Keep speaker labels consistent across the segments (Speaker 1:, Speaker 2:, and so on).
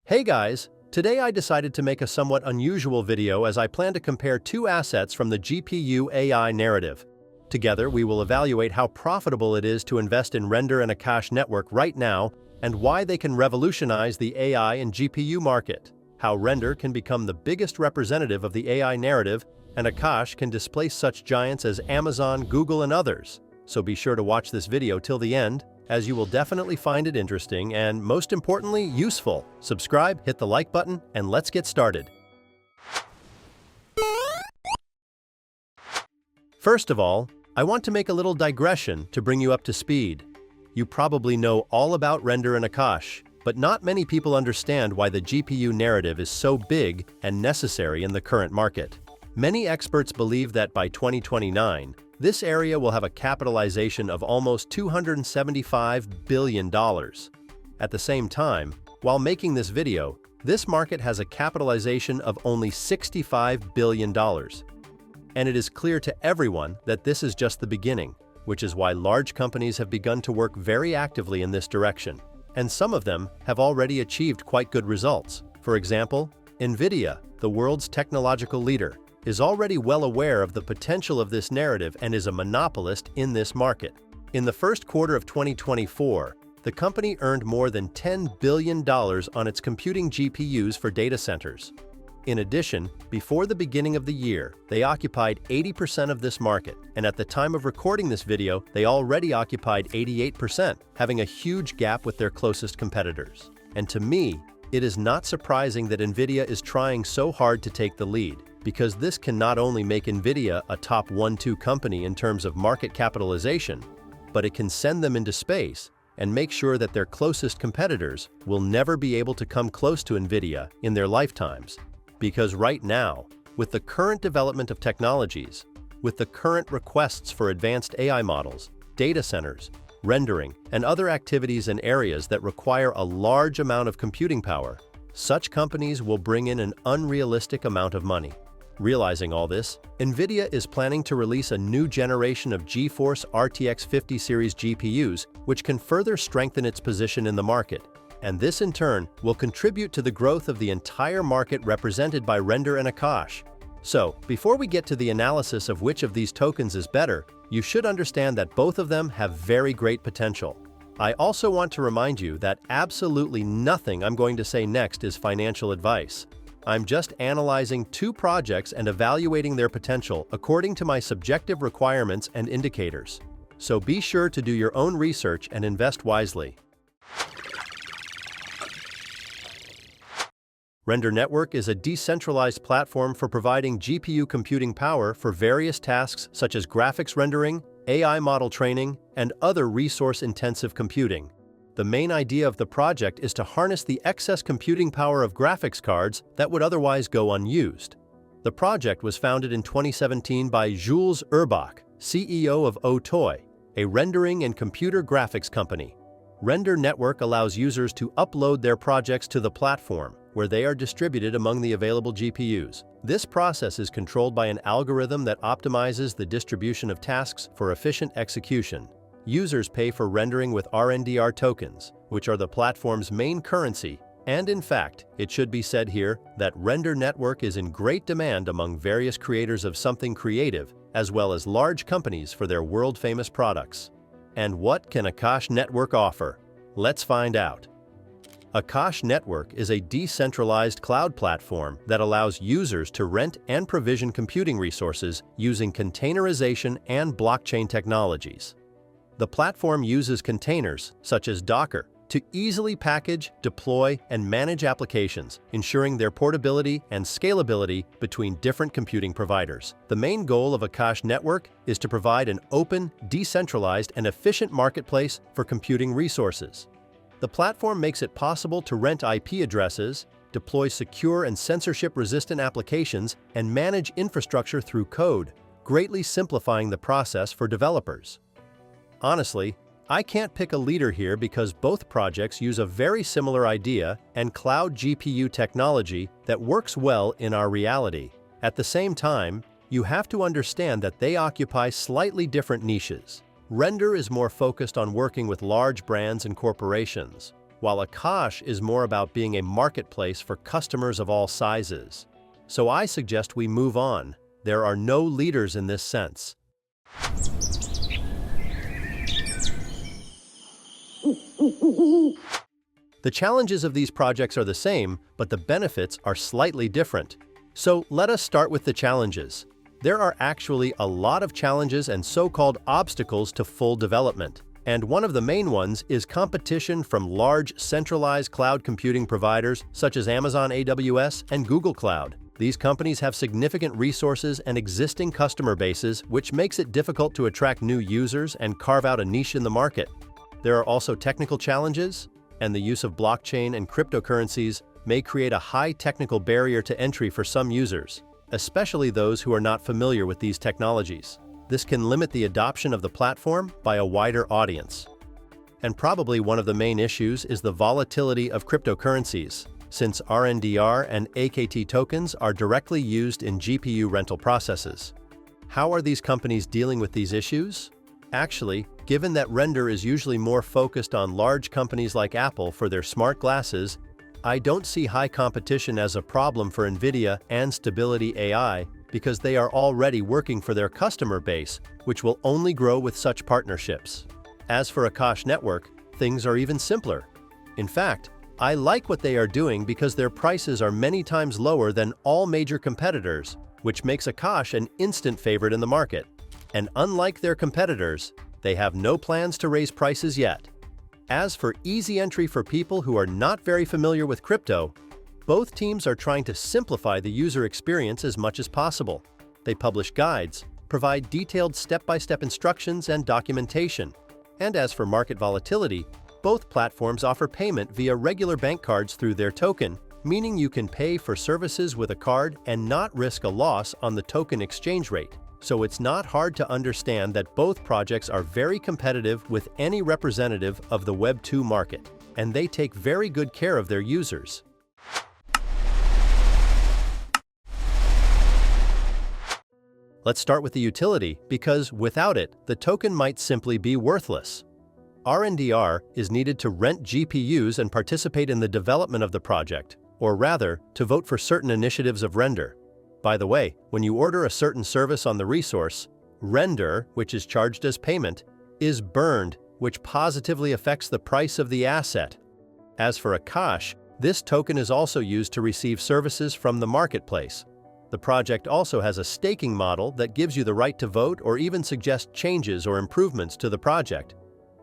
Speaker 1: Hey guys, today I decided to make a somewhat unusual video as I plan to compare two assets from the GPU AI narrative. Together, we will evaluate how profitable it is to invest in Render and Akash network right now and why they can revolutionize the AI and GPU market, how Render can become the biggest representative of the AI narrative and Akash can displace such giants as Amazon, Google, and others. So be sure to watch this video till the end, as you will definitely find it interesting and, most importantly, useful. Subscribe, hit the like button, and let's get started. First of all, I want to make a little digression to bring you up to speed. You probably know all about Render and Akash, but not many people understand why the GPU narrative is so big and necessary in the current market. Many experts believe that by 2029, this area will have a capitalization of almost $275 billion. At the same time, while making this video, this market has a capitalization of only $65 billion. And it is clear to everyone that this is just the beginning, which is why large companies have begun to work very actively in this direction. And some of them have already achieved quite good results. For example, NVIDIA, the world's technological leader, is already well aware of the potential of this narrative and is a monopolist in this market. In the first quarter of 2024, the company earned more than $10 billion on its computing GPUs for data centers. In addition, before the beginning of the year, they occupied 80% of this market, and at the time of recording this video, they already occupied 88%, having a huge gap with their closest competitors. And to me, it is not surprising that NVIDIA is trying so hard to take the lead, because this can not only make NVIDIA a top 1-2 company in terms of market capitalization, but it can send them into space and make sure that their closest competitors will never be able to come close to NVIDIA in their lifetimes. Because right now, with the current development of technologies, with the current requests for advanced AI models, data centers, rendering, and other activities in areas that require a large amount of computing power, such companies will bring in an unrealistic amount of money. Realizing all this, NVIDIA is planning to release a new generation of GeForce RTX 50 series GPUs, which can further strengthen its position in the market. And this in turn will contribute to the growth of the entire market represented by Render and Akash. So, before we get to the analysis of which of these tokens is better, you should understand that both of them have very great potential. I also want to remind you that absolutely nothing I'm going to say next is financial advice. I'm just analyzing two projects and evaluating their potential according to my subjective requirements and indicators. So be sure to do your own research and invest wisely. Render Network is a decentralized platform for providing GPU computing power for various tasks such as graphics rendering, AI model training, and other resource-intensive computing. The main idea of the project is to harness the excess computing power of graphics cards that would otherwise go unused. The project was founded in 2017 by Jules Urbach, CEO of Otoy, a rendering and computer graphics company. Render Network allows users to upload their projects to the platform, where they are distributed among the available GPUs. This process is controlled by an algorithm that optimizes the distribution of tasks for efficient execution. Users pay for rendering with RNDR tokens, which are the platform's main currency, and in fact, it should be said here that Render Network is in great demand among various creators of something creative, as well as large companies for their world-famous products. And what can Akash Network offer? Let's find out. Akash Network is a decentralized cloud platform that allows users to rent and provision computing resources using containerization and blockchain technologies. The platform uses containers, such as Docker, to easily package, deploy, and manage applications, ensuring their portability and scalability between different computing providers. The main goal of Akash Network is to provide an open, decentralized, and efficient marketplace for computing resources. The platform makes it possible to rent IP addresses, deploy secure and censorship-resistant applications, and manage infrastructure through code, greatly simplifying the process for developers. Honestly, I can't pick a leader here because both projects use a very similar idea and cloud GPU technology that works well in our reality. At the same time, you have to understand that they occupy slightly different niches. Render is more focused on working with large brands and corporations, while Akash is more about being a marketplace for customers of all sizes. So I suggest we move on. There are no leaders in this sense. The challenges of these projects are the same, but the benefits are slightly different. So let us start with the challenges. There are actually a lot of challenges and so-called obstacles to full development. And one of the main ones is competition from large centralized cloud computing providers such as Amazon AWS and Google Cloud. These companies have significant resources and existing customer bases, which makes it difficult to attract new users and carve out a niche in the market. There are also technical challenges, and the use of blockchain and cryptocurrencies may create a high technical barrier to entry for some users, especially those who are not familiar with these technologies. This can limit the adoption of the platform by a wider audience. And probably one of the main issues is the volatility of cryptocurrencies, since RNDR and AKT tokens are directly used in GPU rental processes. How are these companies dealing with these issues? Actually, given that Render is usually more focused on large companies like Apple for their smart glasses, I don't see high competition as a problem for NVIDIA and Stability AI because they are already working for their customer base, which will only grow with such partnerships. As for Akash Network, things are even simpler. In fact, I like what they are doing because their prices are many times lower than all major competitors, which makes Akash an instant favorite in the market. And unlike their competitors, they have no plans to raise prices yet. As for easy entry for people who are not very familiar with crypto, both teams are trying to simplify the user experience as much as possible. They publish guides, provide detailed step-by-step instructions and documentation. And as for market volatility, both platforms offer payment via regular bank cards through their token, meaning you can pay for services with a card and not risk a loss on the token exchange rate. So it's not hard to understand that both projects are very competitive with any representative of the Web 2 market, and they take very good care of their users. Let's start with the utility, because without it, the token might simply be worthless. RNDR is needed to rent GPUs and participate in the development of the project, or rather, to vote for certain initiatives of Render. By the way, when you order a certain service on the resource, Render, which is charged as payment, is burned, which positively affects the price of the asset. As for Akash, this token is also used to receive services from the marketplace. The project also has a staking model that gives you the right to vote or even suggest changes or improvements to the project.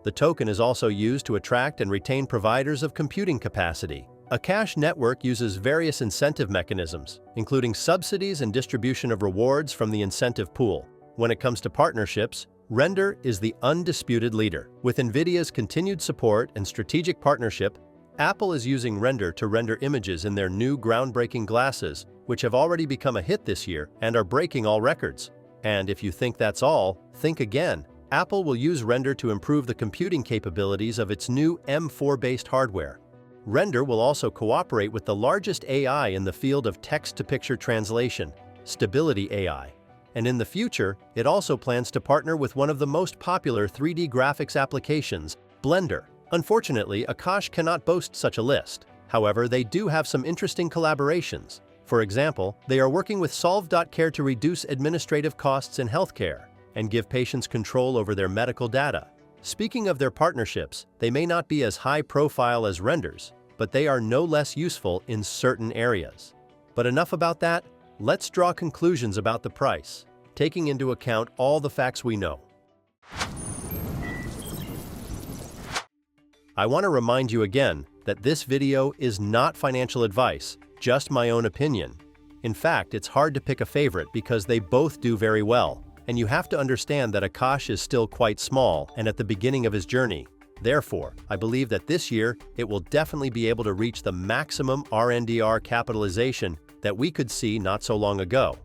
Speaker 1: The token is also used to attract and retain providers of computing capacity. Akash Network uses various incentive mechanisms, including subsidies and distribution of rewards from the incentive pool. When it comes to partnerships, Render is the undisputed leader. With NVIDIA's continued support and strategic partnership, Apple is using Render to render images in their new groundbreaking glasses, which have already become a hit this year and are breaking all records. And if you think that's all, think again. Apple will use Render to improve the computing capabilities of its new M4-based hardware. Render will also cooperate with the largest AI in the field of text-to-picture translation, Stability AI. And in the future, it also plans to partner with one of the most popular 3D graphics applications, Blender. Unfortunately, Akash cannot boast such a list. However, they do have some interesting collaborations. For example, they are working with Solve.care to reduce administrative costs in healthcare and give patients control over their medical data. Speaking of their partnerships, they may not be as high profile as Renders, but they are no less useful in certain areas. But enough about that, let's draw conclusions about the price, taking into account all the facts we know. I want to remind you again that this video is not financial advice, just my own opinion. In fact, it's hard to pick a favorite because they both do very well. And you have to understand that Akash is still quite small and at the beginning of his journey. Therefore, I believe that this year, it will definitely be able to reach the maximum RNDR capitalization that we could see not so long ago.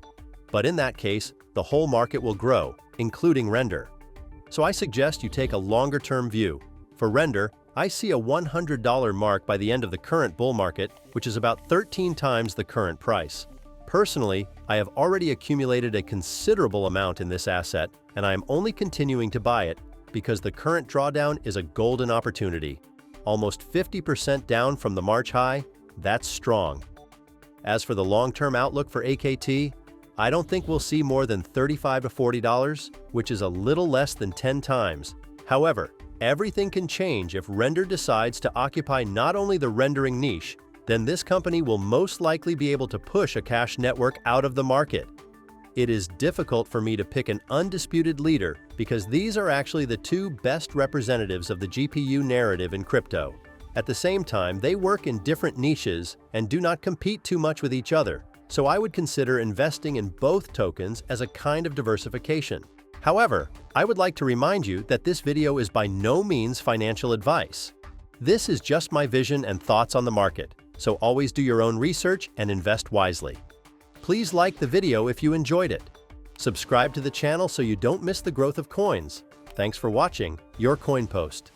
Speaker 1: But in that case, the whole market will grow, including Render. So I suggest you take a longer-term view. For Render, I see a $100 mark by the end of the current bull market, which is about 13 times the current price. Personally, I have already accumulated a considerable amount in this asset, and I am only continuing to buy it because the current drawdown is a golden opportunity. almost 50% down from the March high. That's strong. As for the long-term outlook for AKT, I don't think we'll see more than $35 to $40, which is a little less than 10 times. However, everything can change if Render decides to occupy not only the rendering niche, then this company will most likely be able to push Akash network out of the market. It is difficult for me to pick an undisputed leader because these are actually the two best representatives of the GPU narrative in crypto. At the same time, they work in different niches and do not compete too much with each other, so I would consider investing in both tokens as a kind of diversification. However, I would like to remind you that this video is by no means financial advice. This is just my vision and thoughts on the market, so always do your own research and invest wisely. Please like the video if you enjoyed it. Subscribe to the channel so you don't miss the growth of coins. Thanks for watching, your Coin Post.